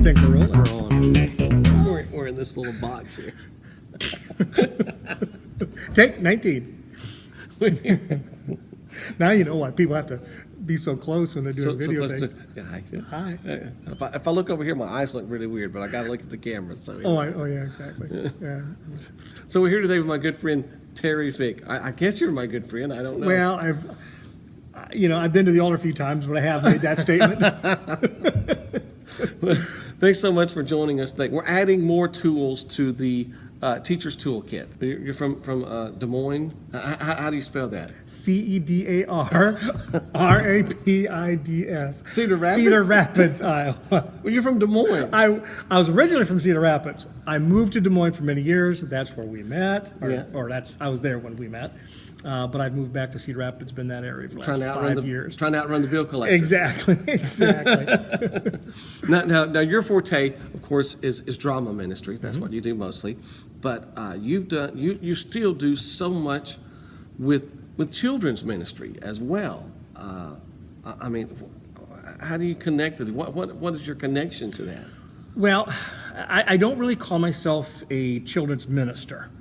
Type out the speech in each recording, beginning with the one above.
think we're rolling. We're on. We're in this little box here. Take 19. Now you know why people have to be so close when they're doing video things. Hi. If I look over here, my eyes look really weird, but I got to look at the camera. So Yeah, exactly. Yeah. So we're here today with my good friend Terry Vick. I guess you're my good friend. I don't know. Well, I've been to the altar a few times, but I have made that statement. Thanks so much for joining us today. We're adding more tools to the Teacher's Toolkit. You're from Des Moines. How do you spell that? CEDARRAPIDS. Cedar Rapids? Cedar Rapids, Iowa. Well, you're from Des Moines. I was originally from Cedar Rapids. I moved to Des Moines for many years. That's where we met. I was there when we met. But I've moved back to Cedar Rapids, been in that area for the last 5 years. Trying to outrun the bill collector. Exactly. Now, your forte, of course, is drama ministry. That's what you do mostly. But you still do so much with children's ministry as well. I mean, how do you connect it? What is your connection to that? Well, I don't really call myself a children's minister.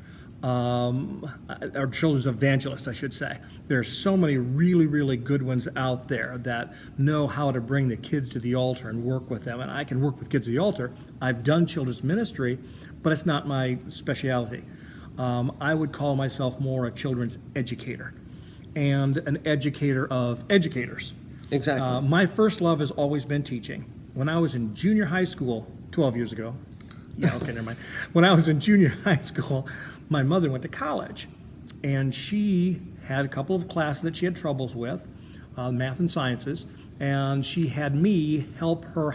Or children's evangelist, I should say. There's so many really, really good ones out there that know how to bring the kids to the altar and work with them. And I can work with kids at the altar. I've done children's ministry, but it's not my specialty. I would call myself more a children's educator and an educator of educators. Exactly. My first love has always been teaching. When I was in junior high school, 12 years ago, never mind. When I was in junior high school, my mother went to college, and she had a couple of classes that she had troubles with, math and sciences, and she had me help her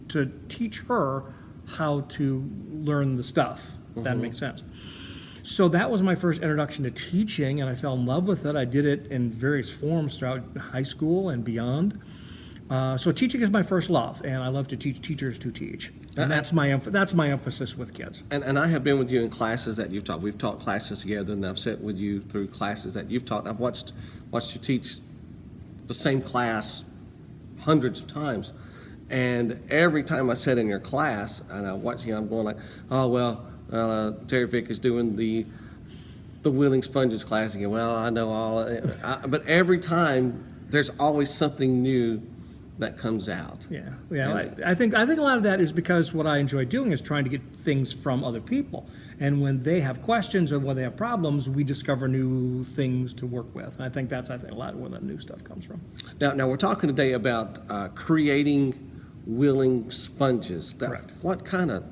to teach her how to learn the stuff, if that makes sense. So that was my first introduction to teaching, and I fell in love with it. I did it in various forms throughout high school and beyond. So teaching is my first love, and I love to teach teachers to teach. And that's my emphasis with kids. And I have been with you in classes that you've taught. We've taught classes together, and I've sat with you through classes that you've taught. I've watched you teach the same class hundreds of times, and every time I sat in your class and I watch you, I'm going like, oh well, Terry Vick is doing the Willing Sponges class again. Well, I know all, but every time there's always something new that comes out. Yeah. I think a lot of that is because what I enjoy doing is trying to get things from other people, and when they have questions or when they have problems, we discover new things to work with. And I think a lot of where that new stuff comes from. Now we're talking today about creating willing sponges. Correct. What kind of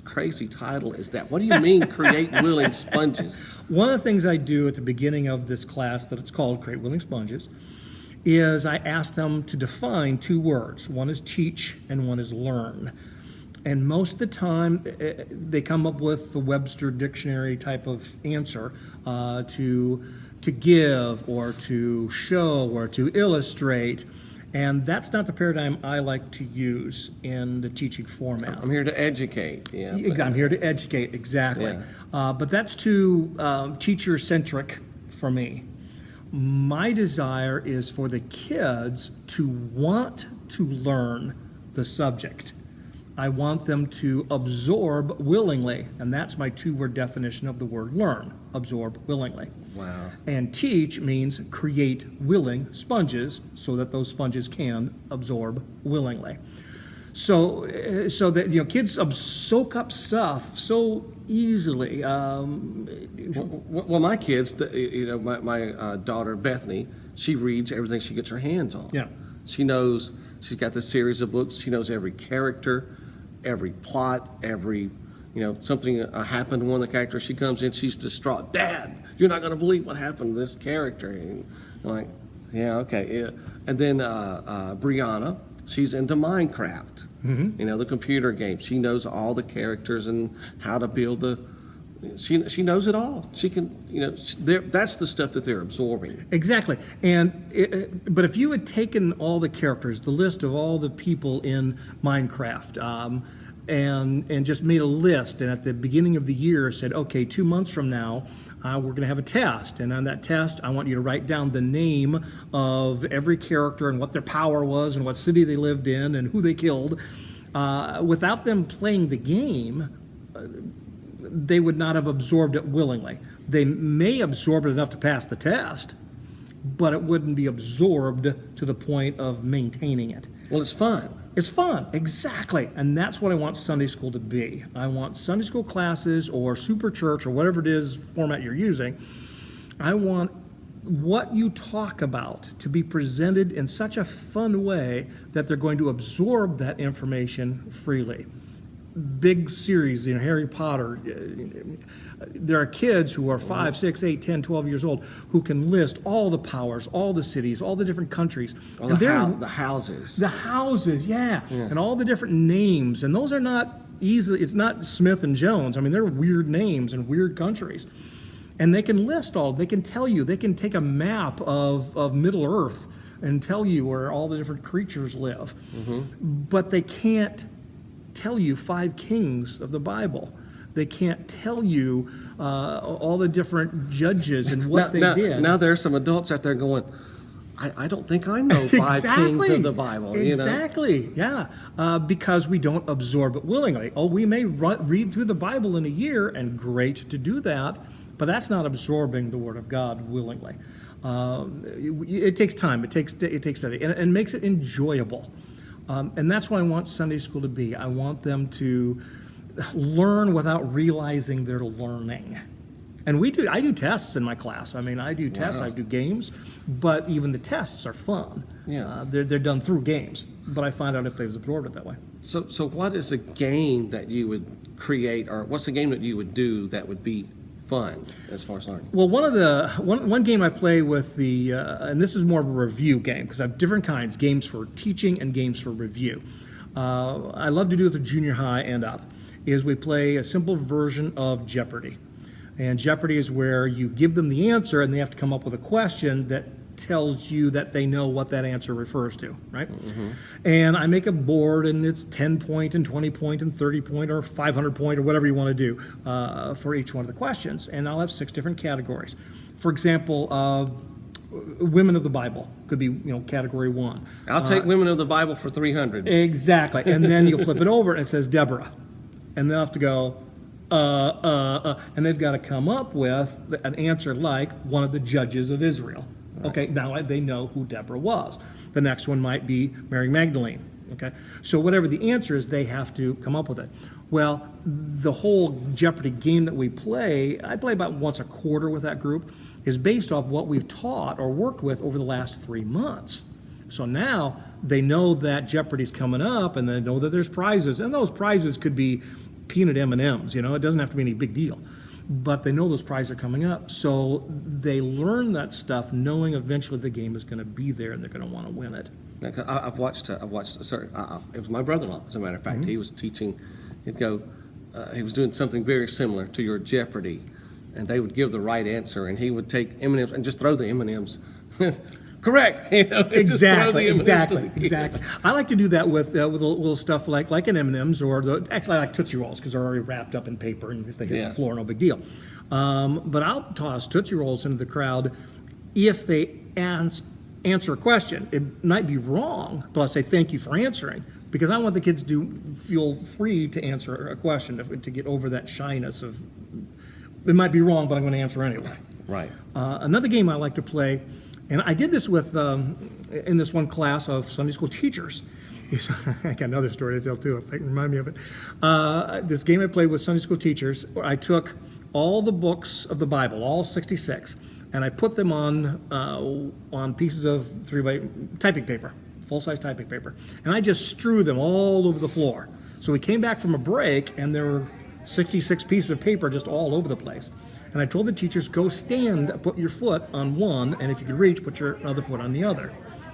crazy title is that? What do you mean, create willing sponges? One of the things I do at the beginning of this class that it's called Create Willing Sponges is I ask them to define two words. One is teach and one is learn. And most of the time they come up with the Webster Dictionary type of answer to give or to show or to illustrate. And that's not the paradigm I like to use in the teaching format. I'm here to educate. Yeah, I'm here to educate, exactly. Yeah. But that's too teacher-centric for me. My desire is for the kids to want to learn the subject. I want them to absorb willingly, and that's my two-word definition of the word learn, absorb willingly. Wow. And teach means create willing sponges so that those sponges can absorb willingly. So that kids soak up stuff so easily. Well, my kids, my daughter Bethany, she reads everything she gets her hands on. Yeah. She knows. She's got this series of books. She knows every character, every plot, every something happened to one of the characters. She comes in, she's distraught. Dad, you're not going to believe what happened to this character. And I'm like, yeah, okay. Yeah. And then Brianna. She's into Minecraft, the computer game. She knows all the characters and how to build she knows it all. She can, that's the stuff that they're absorbing. Exactly. But if you had taken all the characters, the list of all the people in Minecraft, and just made a list, and at the beginning of the year said, okay, 2 months from now, we're going to have a test, and on that test, I want you to write down the name of every character and what their power was and what city they lived in and who they killed. Without them playing the game, they would not have absorbed it willingly. They may absorb it enough to pass the test, but it wouldn't be absorbed to the point of maintaining it. Well, it's fun. It's fun, exactly. And that's what I want Sunday school to be. I want Sunday school classes or super church or whatever it is format you're using. I want what you talk about to be presented in such a fun way that they're going to absorb that information freely. Big series, Harry Potter. There are kids who are 5, 6, 8, 10, 12 years old who can list all the powers, all the cities, all the different countries. Or And the houses. the houses, yeah, and all the different names. And those are not easily, it's not Smith and Jones. I mean, they're weird names and weird countries. And they can list all, they can tell you, they can take a map of Middle Earth and tell you where all the different creatures live. But they can't tell you 5 kings of the Bible. They can't tell you all the different judges and what they did. Now there are some adults out there going, I don't think I know 5 kings of the Bible. Exactly, yeah. Because we don't absorb it willingly. Oh, we may read through the Bible in a year, and great to do that, but that's not absorbing the Word of God willingly. It takes time. It takes study, and makes it enjoyable. And that's what I want Sunday school to be. I want them to learn without realizing they're learning. And I do tests in my class. I mean, I do tests, I do games, but even the tests are fun. Yeah. They're done through games, but I find out if they've absorbed it that way. So what is a game that you would create, or what's a game that you would do that would be fun as far as learning? Well, one game I play with and this is more of a review game, because I have different kinds, games for teaching and games for review. I love to do it with junior high and up, is we play a simple version of Jeopardy. And Jeopardy is where you give them the answer and they have to come up with a question that tells you that they know what that answer refers to, right? And I make a board, and it's 10 point and 20 point and 30 point or 500 point or whatever you want to do for each one of the questions. And I'll have 6 different categories. For example, women of the Bible could be, category 1. I'll take women of the Bible for 300. Exactly. And then you'll flip it over and it says Deborah. And they'll have to go, and they've got to come up with an answer like one of the judges of Israel. Okay, now they know who Deborah was. The next one might be Mary Magdalene. Okay, so whatever the answer is, they have to come up with it. Well, the whole Jeopardy game that we play, I play about once a quarter with that group, is based off what we've taught or worked with over the last 3 months. So now they know that Jeopardy's coming up, and they know that there's prizes, and those prizes could be peanut M&Ms. It doesn't have to be any big deal. But they know those prizes are coming up, so they learn that stuff knowing eventually the game is going to be there and they're going to want to win it. I've watched it was my brother-in-law, as a matter of fact. He was teaching, he was doing something very similar to your Jeopardy, and they would give the right answer, and he would take M&Ms and just throw the M&Ms. Correct. Exactly. I like to do that with little stuff like an M&Ms or actually I like Tootsie Rolls because they're already wrapped up in paper, and if they hit the floor, no big deal. But I'll toss Tootsie Rolls into the crowd if they answer a question. It might be wrong, but I'll say thank you for answering, because I want the kids to feel free to answer a question, to get over that shyness of it might be wrong, but I'm going to answer anyway. Right. Another game I like to play, and I did this with in this one class of Sunday school teachers. I got another story to tell too. If I can remind me of it. This game I played with Sunday school teachers. I took all the books of the Bible, all 66, and I put them on pieces of 3x typing paper, full-size typing paper, and I just strew them all over the floor. So we came back from a break, and there were 66 pieces of paper just all over the place. And I told the teachers, go stand, put your foot on one, and if you can reach, put your other foot on the other.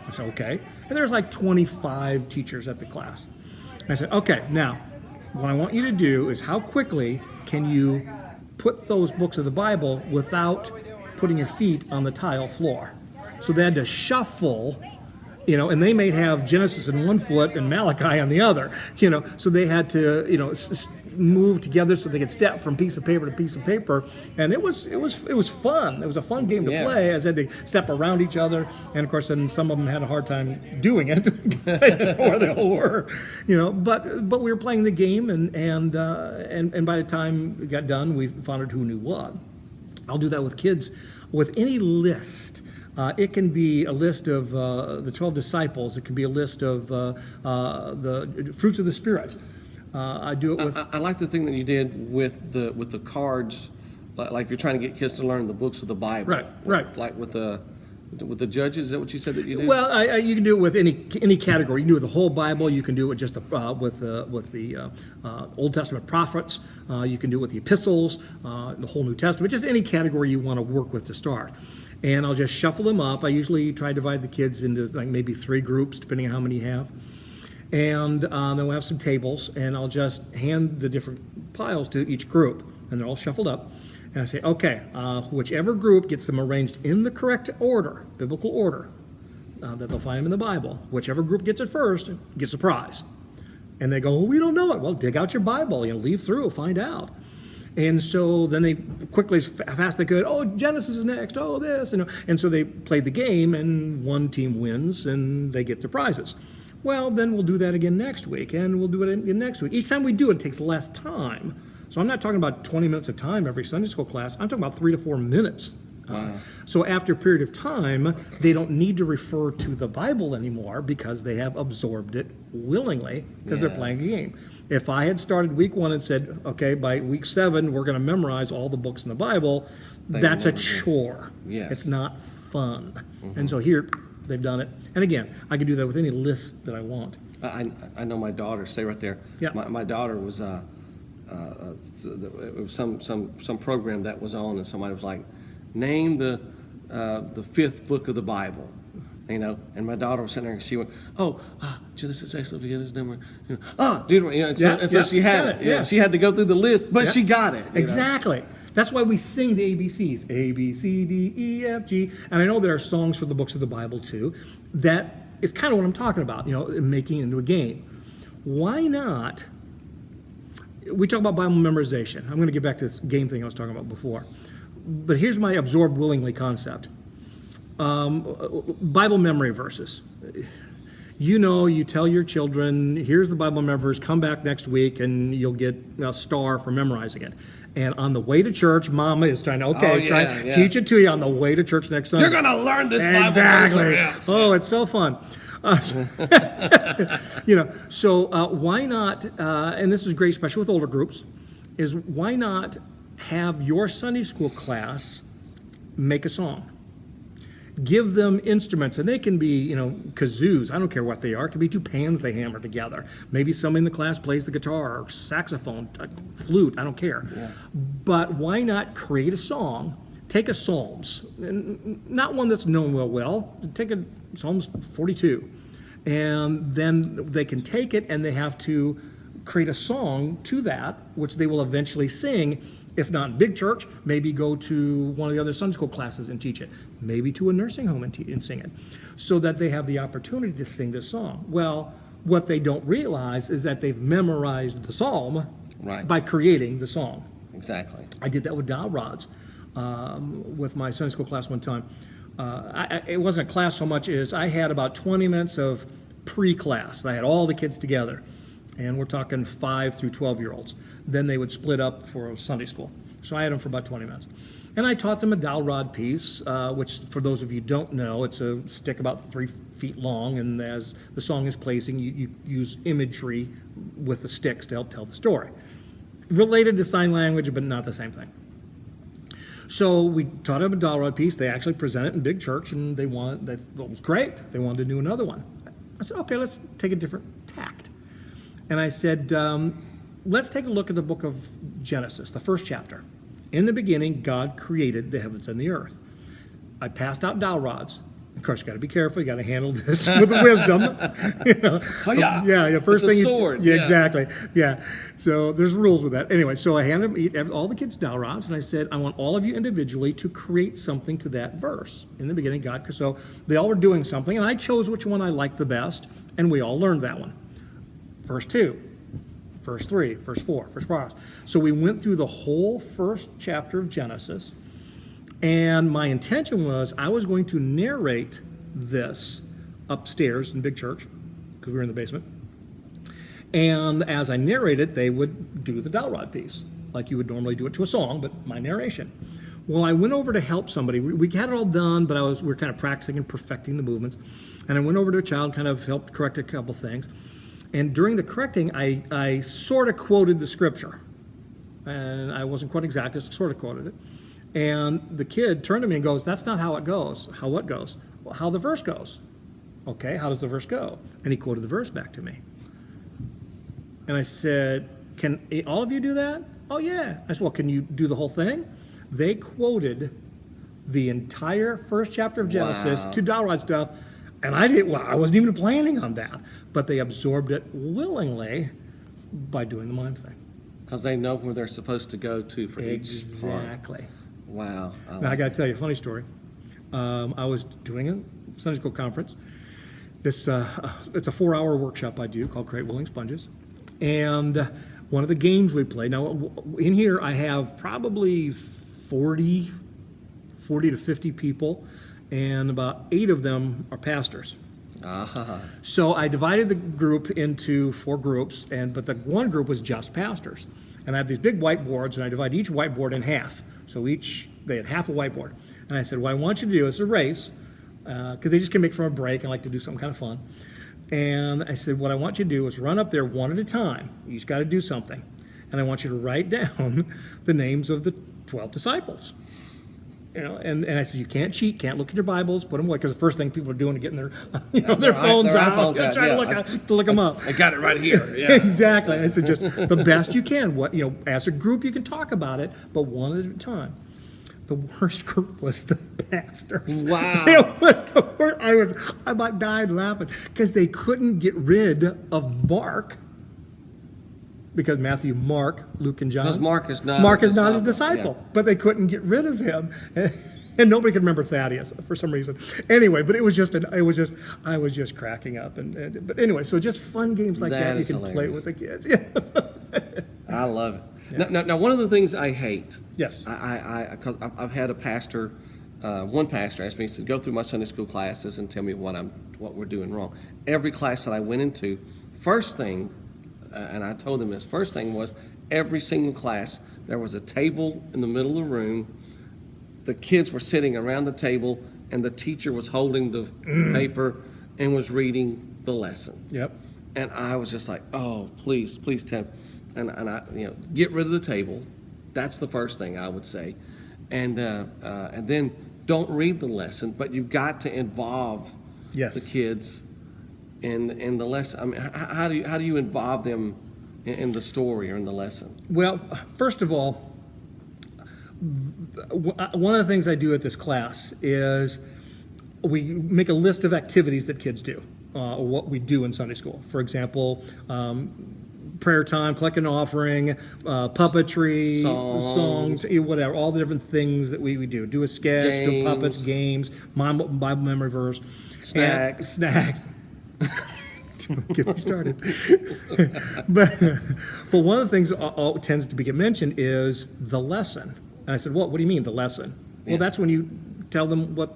I said, okay. And there's like 25 teachers at the class. I said, okay, now, what I want you to do is how quickly can you put those books of the Bible without putting your feet on the tile floor? So they had to shuffle and they may have Genesis in one foot and Malachi on the other, so they had to, move together so they could step from piece of paper to piece of paper, and it was fun. It was a fun game to Yeah. play, as they had to step around each other, and of course, then some of them had a hard time doing it because they didn't know where they all were, But we were playing the game, and by the time it got done, we found out who knew what. I'll do that with kids, with any list. It can be a list of the 12 disciples. It can be a list of the fruits of the Spirit. I do it with. I like the thing that you did with the cards, like you're trying to get kids to learn the books of the Bible. Right. Like with the judges. Is that what you said that you did? Well, you can do it with any category. You can do it with the whole Bible. You can do it with just with the Old Testament prophets. You can do it with the epistles, the whole New Testament. Just any category you want to work with to start. And I'll just shuffle them up. I usually try to divide the kids into like maybe 3 groups, depending on how many you have. And then we'll have some tables, and I'll just hand the different piles to each group, and they're all shuffled up. And I say, okay, whichever group gets them arranged in the correct order, biblical order, that they'll find them in the Bible, whichever group gets it first gets a prize. And they go, well, we don't know it. Well, dig out your Bible, leaf through, find out. And so then they quickly, as fast as they could, oh, Genesis is next, oh, this. And so they played the game, and one team wins, and they get their prizes. Well, then we'll do that again next week, and we'll do it again next week. Each time we do it, it takes less time. So I'm not talking about 20 minutes of time every Sunday school class. I'm talking about 3 to 4 minutes. Wow. So after a period of time, they don't need to refer to the Bible anymore because they have absorbed it willingly because they're playing a game. If I had started week 1 and said, okay, by week 7, we're going to memorize all the books in the Bible, that's a chore. Yes. It's not fun. And so here, they've done it. And again, I can do that with any list that I want. I know my daughter. Say right there. Yeah. My daughter was it was some program that was on, and somebody was like, name the 5th book of the Bible. And my daughter was sitting there, and she went, Genesis, Exodus, beginning, number, Deuteronomy. And so she had it. Yeah. She had to go through the list, but she got it. Exactly. That's why we sing the ABCs, A, B, C, D, E, F, G. And I know there are songs for the books of the Bible too. That is kind of what I'm talking about, making it into a game. Why not? We talk about Bible memorization. I'm going to get back to this game thing I was talking about before. But here's my absorb willingly concept. Bible memory verses. You tell your children, here's the Bible memory verse, come back next week and you'll get a star for memorizing it. And on the way to church, Mama is trying to, teach it to you on the way to church next Sunday. You're going to learn this Bible exactly. verse. Oh, it's so fun. So why not, and this is great, especially with older groups, is why not have your Sunday school class make a song? Give them instruments, and they can be, kazoos. I don't care what they are. It can be 2 pans they hammer together. Maybe somebody in the class plays the guitar or saxophone, flute. I don't care. Yeah. But why not create a song? Take a Psalms, and not one that's known well. Take a Psalms 42, and then they can take it and they have to create a song to that, which they will eventually sing. If not in big church, maybe go to one of the other Sunday school classes and teach it. Maybe to a nursing home and sing it, so that they have the opportunity to sing this song. Well, what they don't realize is that they've memorized the psalm by creating the song. Exactly. I did that with dowel rods with my Sunday school class one time. It wasn't a class so much as I had about 20 minutes of pre-class. I had all the kids together, and we're talking 5 through 12-year-olds. Then they would split up for Sunday school. So I had them for about 20 minutes. And I taught them a dowel rod piece, which for those of you who don't know, it's a stick about 3 feet long, and as the song is placing, you use imagery with the sticks to help tell the story. Related to sign language, but not the same thing. So we taught them a dowel rod piece. They actually presented it in big church, and that was great. They wanted to do another one. I said, okay, let's take a different tact. And I said, let's take a look at the book of Genesis, the first chapter. In the beginning, God created the heavens and the earth. I passed out dowel rods. Of course, you got to be careful. You got to handle this with wisdom. You know? Yeah. First It's a thing, sword, yeah, yeah. exactly. Yeah. So there's rules with that. Anyway, so I handed all the kids dowel rods, and I said, I want all of you individually to create something to that verse. In the beginning, God. So they all were doing something, and I chose which one I liked the best, and we all learned that one. Verse 2, verse 3, verse 4, verse 5. So we went through the whole first chapter of Genesis. And my intention was I was going to narrate this upstairs in Big Church, because we were in the basement. And as I narrated, they would do the dowel rod piece, like you would normally do it to a song, but my narration. Well, I went over to help somebody. We had it all done, but we were kind of practicing and perfecting the movements. And I went over to a child, kind of helped correct a couple things. And during the correcting, I sort of quoted the scripture. And I wasn't quite exact, just sort of quoted it. And the kid turned to me and goes, that's not how it goes. How what goes? Well, how the verse goes. Okay, how does the verse go? And he quoted the verse back to me. And I said, can all of you do that? Oh, yeah. I said, well, can you do the whole thing? They quoted the entire first chapter of Genesis to dowel rod stuff. And I wasn't even planning on that. But they absorbed it willingly by doing the mime thing. Because they know where they're supposed to go to for each part. Exactly. Wow. Now, I got to tell you a funny story. I was doing a Sunday school conference. It's a 4-hour workshop I do called Create Willing Sponges. And one of the games we play, now in here I have probably 40 to 50 people, and about 8 of them are pastors. So I divided the group into 4 groups, but the one group was just pastors. And I have these big whiteboards, and I divide each whiteboard in half. So they had half a whiteboard. And I said, what I want you to do is a race, because they just came back from a break and like to do something kind of fun. And I said, what I want you to do is run up there one at a time. You just got to do something. And I want you to write down the names of the 12 disciples. And I said, you can't cheat, can't look at your Bibles, put them away, because the first thing people are doing is getting their phones out, trying to look them up. I got it right here. Yeah. Exactly. I said, just the best you can. As a group, you can talk about it, but one at a time. The worst group was the pastors. Wow. It was the worst. I about died laughing because they couldn't get rid of Mark. Because Matthew, Mark, Luke, and John. Because Mark is not a disciple, but they couldn't get rid of him, and nobody could remember Thaddeus for some reason. Anyway, but I was just cracking up, but anyway, so just fun games like that you can play with the kids. Yeah. I love it. Yeah. Now, one of the things I hate. Yes. Because I've had a pastor. One pastor asked me to go through my Sunday school classes and tell me what we're doing wrong. Every class that I went into, first thing. And I told them this. First thing was, every single class, there was a table in the middle of the room. The kids were sitting around the table, and the teacher was holding the paper and was reading the lesson. Yep. And I was just like, oh, please tell me. And I, get rid of the table. That's the first thing I would say. And then don't read the lesson, but you've got to involve the kids in the lesson. I mean, how do you involve them in the story or in the lesson? Well, first of all, one of the things I do at this class is we make a list of activities that kids do, or what we do in Sunday school. For example, prayer time, collect an offering, puppetry, songs, whatever, all the different things that we do. Do a sketch, do puppets, games, Bible memory verse. Snacks. Don't get me started. but one of the things that tends to get mentioned is the lesson. And I said, what do you mean, the lesson? Yeah. Well, that's when you tell them what.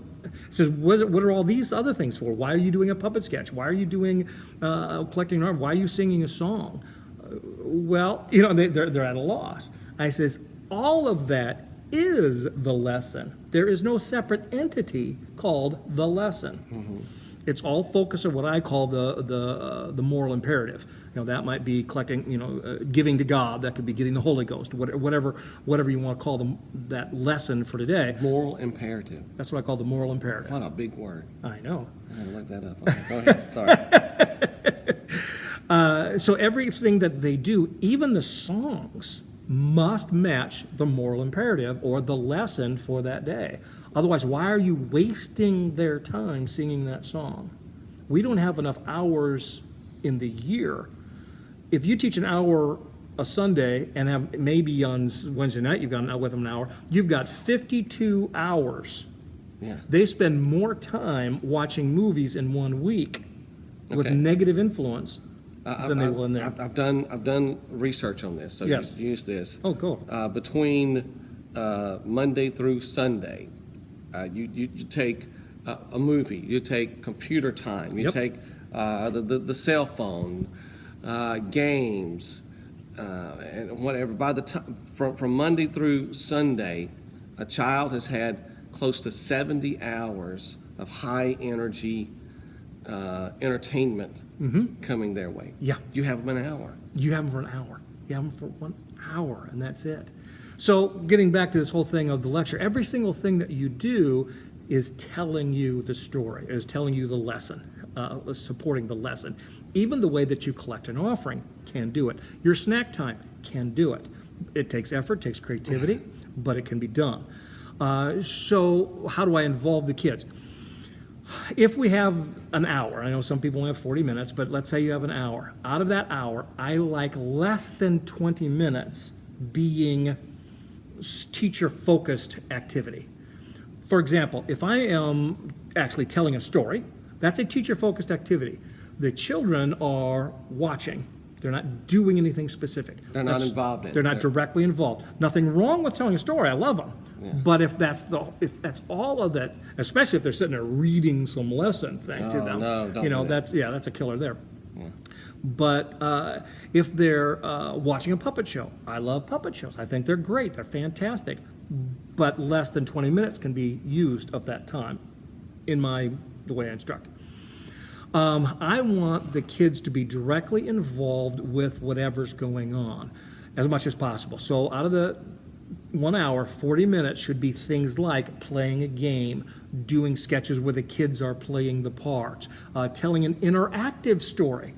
Says, what are all these other things for? Why are you doing a puppet sketch? Why are you doing collecting an art? Why are you singing a song? They're at a loss. I says, all of that is the lesson. There is no separate entity called the lesson. Mm-hmm. It's all focused on what I call the moral imperative. That might be collecting, giving to God. That could be getting the Holy Ghost. Whatever you want to call that lesson for today. Moral imperative. That's what I call the moral imperative. What a big word. I know. I gotta look that up. Okay, go ahead. Sorry. So everything that they do, even the songs, must match the moral imperative or the lesson for that day. Otherwise, why are you wasting their time singing that song? We don't have enough hours in the year. If you teach an hour a Sunday and have maybe on Wednesday night you've gone out with them an hour, you've got 52 hours. Yeah. They spend more time watching movies in 1 week with Okay. negative influence than they will in there. I've done research on this, so Yes. use this. Oh, cool. Between Monday through Sunday, you take a movie, you take computer time, you Yep. take the cell phone, games, and whatever. By the time from Monday through Sunday, a child has had close to 70 hours of high energy entertainment coming their way. Yeah. You have them an hour. You have them for an hour. You have them for 1 hour, and that's it. So getting back to this whole thing of the lecture, every single thing that you do is telling you the story, is telling you the lesson, supporting the lesson. Even the way that you collect an offering can do it. Your snack time can do it. It takes effort, takes creativity, but it can be done. So how do I involve the kids? If we have an hour, I know some people only have 40 minutes, but let's say you have an hour. Out of that hour, I like less than 20 minutes being teacher-focused activity. For example, if I am actually telling a story, that's a teacher-focused activity. The children are watching. They're not doing anything specific. They're not involved in it. They're not directly involved. Nothing wrong with telling a story. I love them. Yeah. But if that's all of that, especially if they're sitting there reading some lesson thing to Oh, them, no, don't do that. that's a killer there. But if they're watching a puppet show, I love puppet shows. I think they're great. They're fantastic. But less than 20 minutes can be used of that time in the way I instruct. I want the kids to be directly involved with whatever's going on as much as possible. So out of the 1 hour, 40 minutes should be things like playing a game, doing sketches where the kids are playing the parts, telling an interactive story.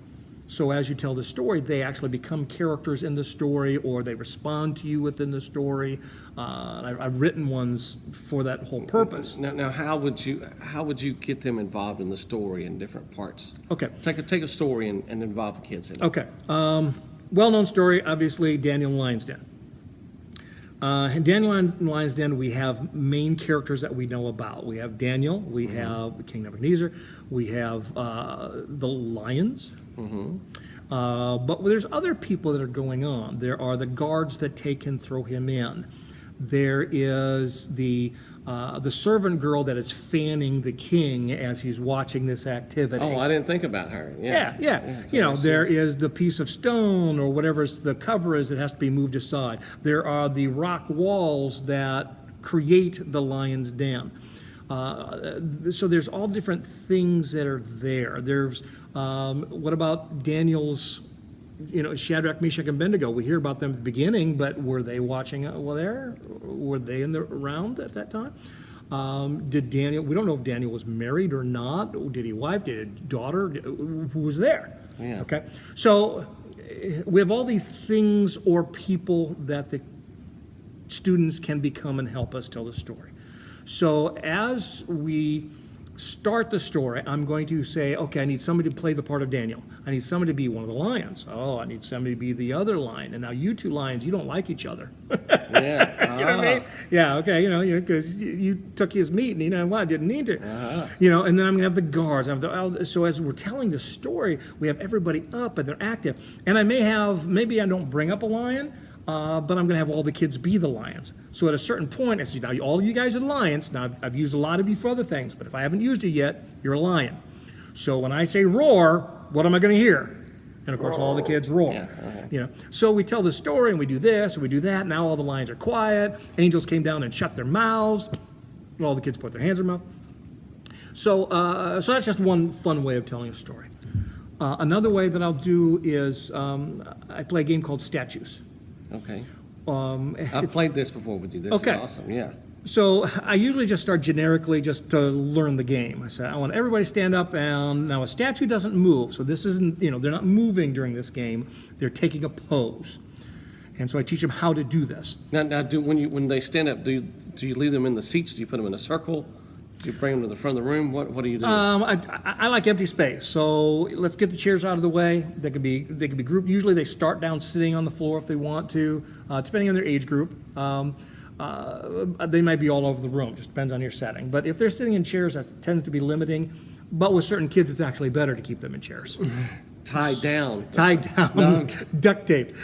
So as you tell the story, they actually become characters in the story, or they respond to you within the story. I've written ones for that whole purpose. Now, how would you get them involved in the story in different parts? Okay. Take a story and involve the kids in it. Okay. Well-known story, obviously, Daniel and Lion's Den. In Daniel and Lion's Den, we have main characters that we know about. We have Daniel, we have King Nebuchadnezzar, we have the lions. But there's other people that are going on. There are the guards that take and throw him in. There is the servant girl that is fanning the king as he's watching this activity. Oh, I didn't think about her. Yeah. So You know, there she's- is the piece of stone or whatever the cover is that has to be moved aside. There are the rock walls that create the lion's den. So there's all different things that are there. There's what about Daniel's, Shadrach, Meshach, and Abednego? We hear about them at the beginning, but were they watching there? Were they around at that time? Did Daniel? We don't know if Daniel was married or not. Did he wife? Did he daughter? Who was there? Yeah. Okay. So we have all these things or people that the students can become and help us tell the story. So as we start the story, I'm going to say, okay, I need somebody to play the part of Daniel. I need somebody to be one of the lions. Oh, I need somebody to be the other lion. And now you two lions, you don't like each other. Yeah. You know what I mean? Yeah, okay, because you took his meat and I didn't need to. And then I'm going to have the guards. So as we're telling the story, we have everybody up and they're active. And maybe I don't bring up a lion, but I'm going to have all the kids be the lions. So at a certain point, I say, now all you guys are lions. Now I've used a lot of you for other things, but if I haven't used you yet, you're a lion. So when I say roar, what am I going to hear? And of course, all the kids roar. Yeah, So we tell the story and we do this and we do that. Now all the lions are quiet. Angels came down and shut their mouths. All the kids put their hands in their mouth. So that's just one fun way of telling a story. Another way that I'll do is I play a game called Statues. Okay. I've played this before with you. This is awesome. Yeah. So I usually just start generically just to learn the game. I say, I want everybody to stand up, and now a statue doesn't move. So this isn't, they're not moving during this game. They're taking a pose. And so I teach them how to do this. Now, when they stand up, do you leave them in the seats? Do you put them in a circle? Do you bring them to the front of the room? What do you do? I like empty space, so let's get the chairs out of the way. They could be grouped. Usually they start down sitting on the floor if they want to, depending on their age group. They might be all over the room, just depends on your setting. But if they're sitting in chairs, that tends to be limiting. But with certain kids, it's actually better to keep them in chairs. Tied down, duct tape.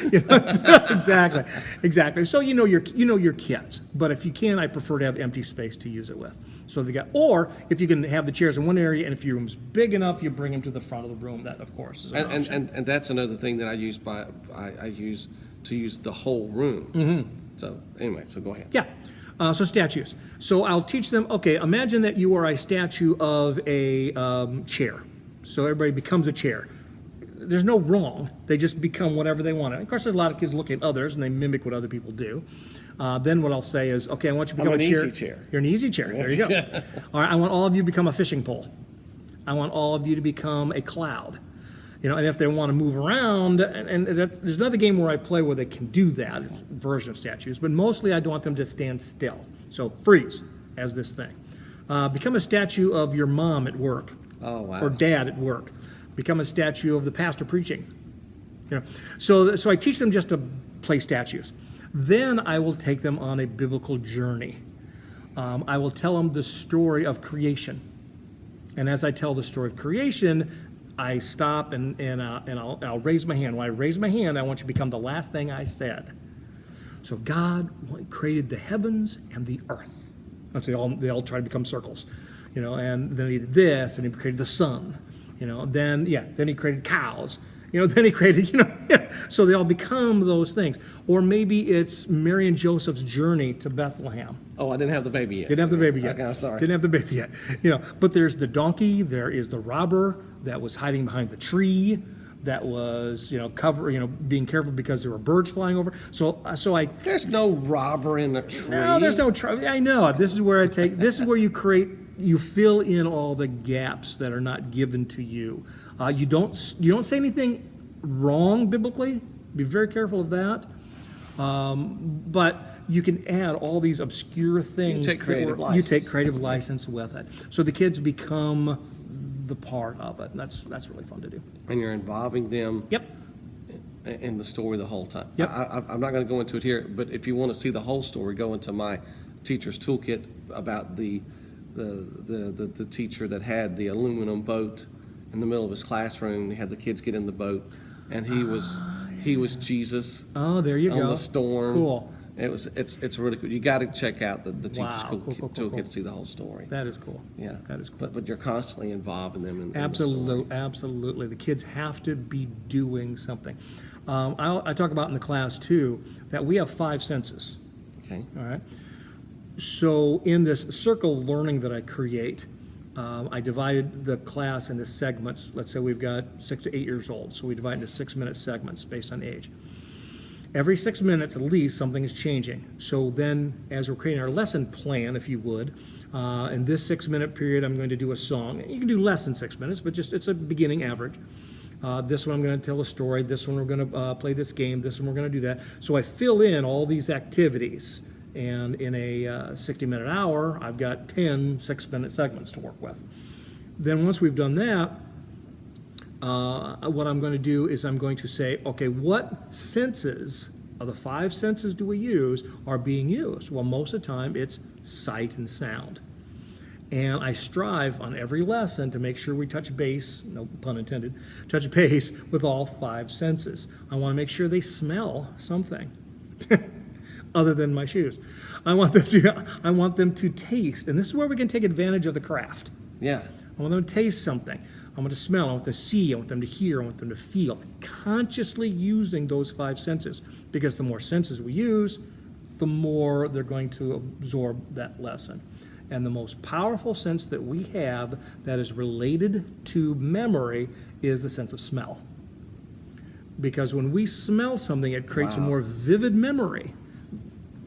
Exactly. So you know your kids. But if you can, I prefer to have empty space to use it with. So they got, or if you can have the chairs in one area, and if your room's big enough, you bring them to the front of the room. That, of course, is an option. And that's another thing that I use to use the whole room. Mm-hmm. So anyway, so go ahead. Yeah. So statues. So I'll teach them, okay, imagine that you are a statue of a chair. So everybody becomes a chair. There's no wrong. They just become whatever they want. And of course, there's a lot of kids look at others and they mimic what other people do. Then what I'll say is, okay, I want you to become I'm a an chair. easy chair. You're an easy chair. There you go. All right, I want all of you to become a fishing pole. I want all of you to become a cloud. You know, and if they want to move around, and there's another game where I play where they can do that. It's a version of statues, but mostly I don't want them to stand still. So freeze as this thing. Become a statue of your mom at work. Oh, wow. Or dad at work. Become a statue of the pastor preaching. You know, so I teach them just to play statues. Then I will take them on a biblical journey. I will tell them the story of creation. And as I tell the story of creation, I stop and I'll raise my hand. When I raise my hand, I want you to become the last thing I said. So God created the heavens and the earth. So they all try to become circles, you know. And then he did this, and he created the sun, you know. Then he created cows, you know. Then he created, you know. So they all become those things. Or maybe it's Mary and Joseph's journey to Bethlehem. Oh, I didn't have the baby yet. Didn't have the baby yet. Okay, I'm sorry. Didn't have the baby yet. You know, but there's the donkey. There is the robber that was hiding behind the tree. That was, you know, being careful because there were birds flying over. So I. There's no robber in the tree. No, there's no. I know. This is where This is where you fill in all the gaps that are not given to you. You don't say anything wrong biblically. Be very careful of that. But you can add all these obscure things. You take creative license. You take creative license with it. So the kids become the part of it, and that's really fun to do. And you're involving them. Yep. In the story the whole time. Yep. I'm not going to go into it here, but if you want to see the whole story, go into my teacher's toolkit about the teacher that had the aluminum boat in the middle of his classroom. He had the kids get in the boat, and he was Jesus. Oh, there you go. On the storm. Cool. It's really cool. You got to check out the teacher's Wow. Cool. toolkit to see the whole story. That is cool. Yeah, that is cool. But you're constantly involving them in the story. Absolutely. The kids have to be doing something. I talk about in the class too that we have 5 senses. Okay. All right. So in this circle learning that I create, I divided the class into segments. Let's say we've got 6 to 8 years old, so we divide into 6-minute segments based on age. Every 6 minutes, at least, something is changing. So then, as we're creating our lesson plan, if you would, in this 6-minute period, I'm going to do a song. You can do less than 6 minutes, but just it's a beginning average. This one I'm going to tell a story. This one we're going to play this game. This one we're going to do that. So I fill in all these activities. And in a 60-minute hour, I've got 10 6-minute segments to work with. Then once we've done that, what I'm going to do is I'm going to say, okay, what senses of the 5 senses do we use are being used? Well, most of the time it's sight and sound. And I strive on every lesson to make sure we touch base, no pun intended, touch base with all 5 senses. I want to make sure they smell something other than my shoes. I want them to taste, and this is where we can take advantage of the craft. Yeah. I want them to taste something. I want to smell, I want them to see, I want them to hear, I want them to feel. Consciously using those 5 senses, because the more senses we use, the more they're going to absorb that lesson. And the most powerful sense that we have that is related to memory is the sense of smell. Because when we smell something, it creates a more vivid memory.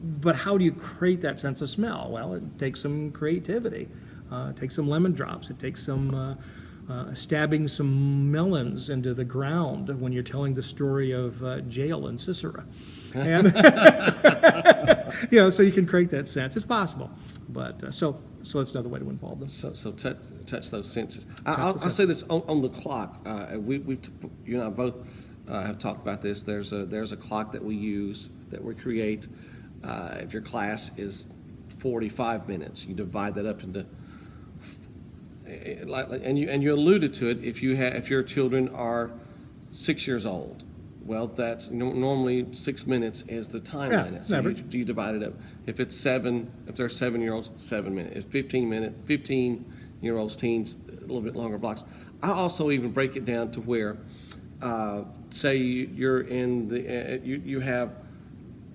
But how do you create that sense of smell? Well, it takes some creativity. It takes some lemon drops. It takes some stabbing some melons into the ground when you're telling the story of Jael and Sisera. And so you can create that sense. It's possible, but so it's another way to involve them. So touch those senses. the I'll senses. say this on the clock. You and I both have talked about this. There's a clock that we use, that we create. If your class is 45 minutes, you divide that up into, and you alluded to it. If your children are 6 years old, well, that's normally 6 minutes is the time Yeah, limit. it's So average. you divide it up. If they're 7-year-olds, 7 minutes. If 15-year-olds, teens, a little bit longer blocks. I also even break it down to where, say you're in you have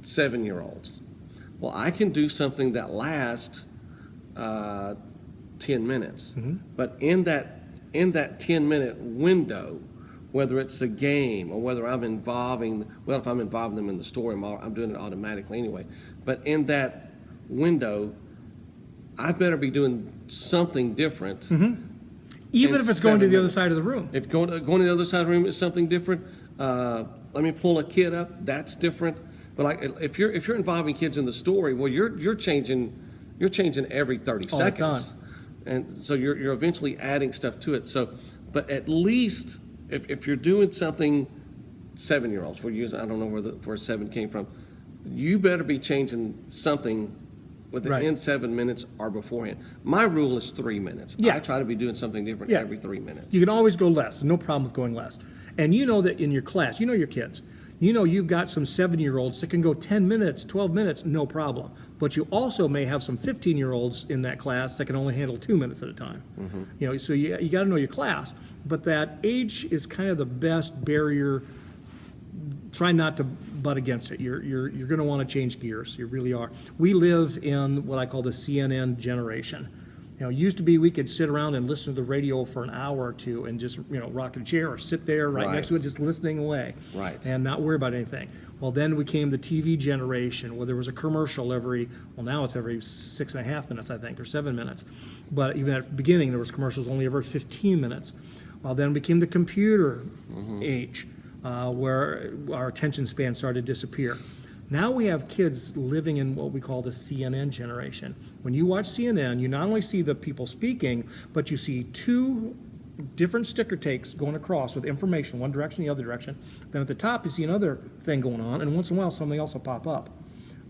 7-year-olds. Well, I can do something that lasts 10 minutes, but in that 10-minute window, whether it's a game or whether if I'm involving them in the story, I'm doing it automatically anyway. But in that window, I better be doing something different. Even in if it's going to 7 the other minutes. side of the room. If going to the other side of the room is something different, let me pull a kid up. That's different. But like if you're involving kids in the story, well, you're changing every 30 All the seconds, and so you're eventually adding stuff to it. So, but at least if you're doing something, 7-year-olds, I don't know where 7 came from. You better be changing something within Right. 7 minutes or beforehand. My rule is 3 minutes. Yeah. I try to be doing something different Yeah. every 3 minutes. You can always go less. No problem with going less. And you know that in your class, you know your kids. You know you've got some 7-year-olds that can go 10 minutes, 12 minutes, no problem. But you also may have some 15-year-olds in that class that can only handle 2 minutes at a time. So you got to know your class. But that age is kind of the best barrier. Try not to butt against it. You're going to want to change gears. You really are. We live in what I call the CNN generation. It used to be we could sit around and listen to the radio for an hour or two and just, rock a chair or sit there right next to it, just listening away. Right. And not worry about anything. Well, then we came the TV generation where there was a commercial now it's every 6.5 minutes, I think, or 7 minutes. But even at the beginning, there was commercials only every 15 minutes. Well, then became the computer age, where our attention span started to disappear. Now we have kids living in what we call the CNN generation. When you watch CNN, you not only see the people speaking, but you see 2 different sticker takes going across with information, one direction, the other direction. Then at the top, you see another thing going on, and once in a while, something else will pop up.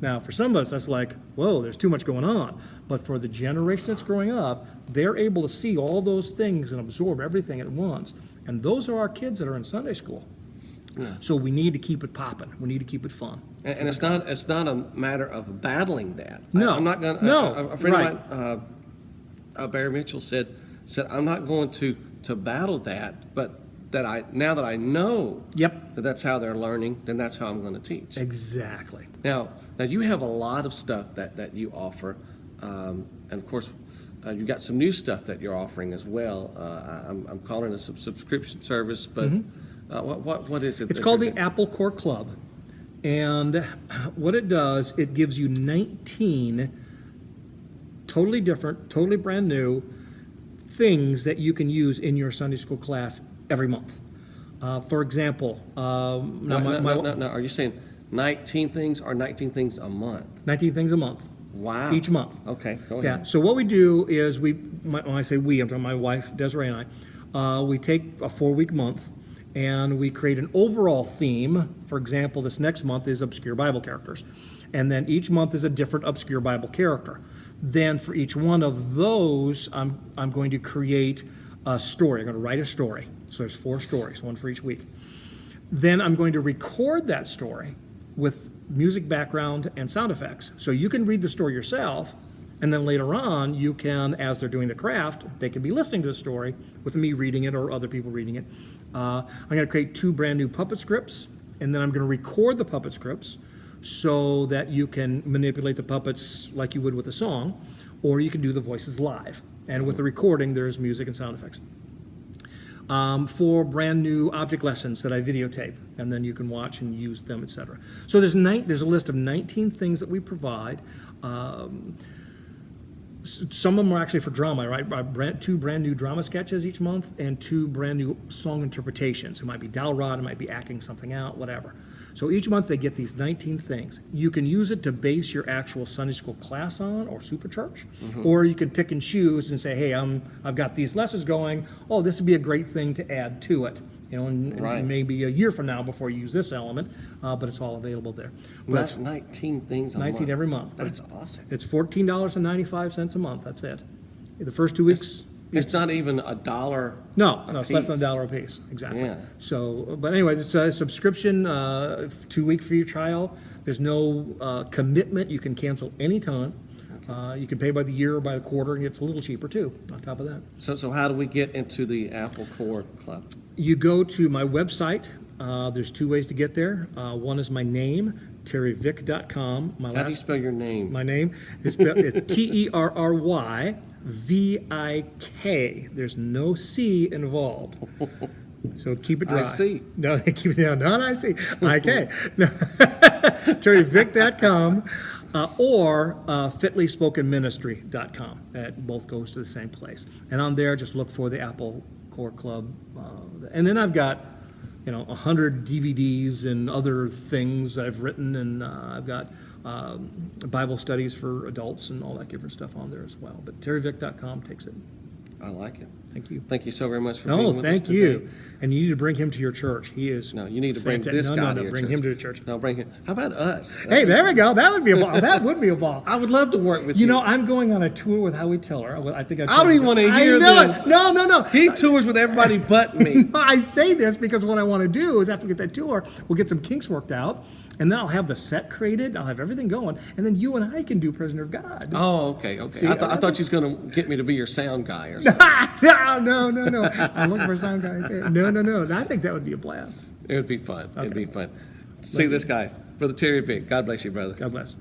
Now, for some of us, that's like, whoa, there's too much going on. But for the generation that's growing up, they're able to see all those things and absorb everything at once. And those are our kids that are in Sunday school. Yeah. So we need to keep it popping. We need to keep it fun. And it's not a matter of battling that. No. I'm not going to. No. A friend Right. of mine, Barry Mitchell, said I'm not going to battle that, but now that I know Yep. that that's how they're learning, then that's how I'm going to teach. Exactly. Now you have a lot of stuff that you offer, and of course, you've got some new stuff that you're offering as well. I'm calling it a subscription service, but what is it? It's that called you're the Apple Core Club. And what it does, it gives you 19 totally different, totally brand new things that you can use in your Sunday school class every month. For example, No, are you saying 19 things or 19 things a month? 19 things a month. Wow. Each month. Okay, go Yeah, ahead. so what we do is when I say we, I'm talking my wife, Desiree, and I, we take a 4-week month and we create an overall theme. For example, this next month is obscure Bible characters. And then each month is a different obscure Bible character. Then for each one of those, I'm going to create a story. I'm going to write a story. So there's 4 stories, one for each week. Then I'm going to record that story with music background and sound effects. So you can read the story yourself, and then later on, you can, as they're doing the craft, they can be listening to the story with me reading it or other people reading it. I'm going to create 2 brand new puppet scripts, and then I'm going to record the puppet scripts so that you can manipulate the puppets like you would with a song, or you can do the voices live. And with the recording, there's music and sound effects. 4 brand new object lessons that I videotape, and then you can watch and use them, etc. So there's a list of 19 things that we provide. Some of them are actually for drama. I write two brand new drama sketches each month and two brand new song interpretations. It might be dowel rod, it might be acting something out, whatever. So each month they get these 19 things. You can use it to base your actual Sunday school class on or super church, or you can pick and choose and say, hey, I've got these lessons going. Oh, this would be a great thing to add to it. You know, and Right. maybe a year from now before you use this element, but it's all available there. Well, But that's 19 things a 19 month. every month. That's awesome. It's $14.95 a month. That's it. The first 2 weeks. It's not even a dollar. No, a it's less than piece. $1 a piece. Exactly. Yeah. So, but anyway, it's a subscription, 2-week free trial. There's no commitment. You can cancel anytime. You can pay by the year or by the quarter, and it's a little cheaper too. On top of that, So how do we get into the Apple Core Club? you go to my website. There's 2 ways to get there. One is my name, terryvick.com. How do you spell your name? My name is it's TERRYVIK. There's no C involved. So keep it dry. I see. No, keep it down. Not I see. IK. No. TerryVick.com or FitlySpokenMinistry.com. That both goes to the same place. And on there, just look for the Apple Core Club. And then I've got 100 DVDs and other things I've written, and I've got Bible studies for adults and all that different stuff on there as well. But TerryVick.com takes it. I like it. Thank you. Thank you so very much for being No, with us thank today. you. And you need to bring him to your church. He is. No, you need to bring fantastic. this No, guy no, to your bring church. him to the church. No, bring him. How about us? Hey, there we go. That would be a ball. That would be a ball. I would love to work with you. You know, I'm going on a tour with Howie Tiller. I think I don't even want to hear I know this. it. No. He tours with everybody but me. I say this because what I want to do is after we get that tour, we'll get some kinks worked out, and then I'll have the set created. I'll have everything going, and then you and I can do Prisoner of God. Oh, okay. See, I thought you was going to get me to be your sound guy or something. No. I'm looking for a sound guy. No. I think that would be a blast. It would be fun. It'd be fun. See this guy, Brother Terry Vick. God bless you, brother. God bless.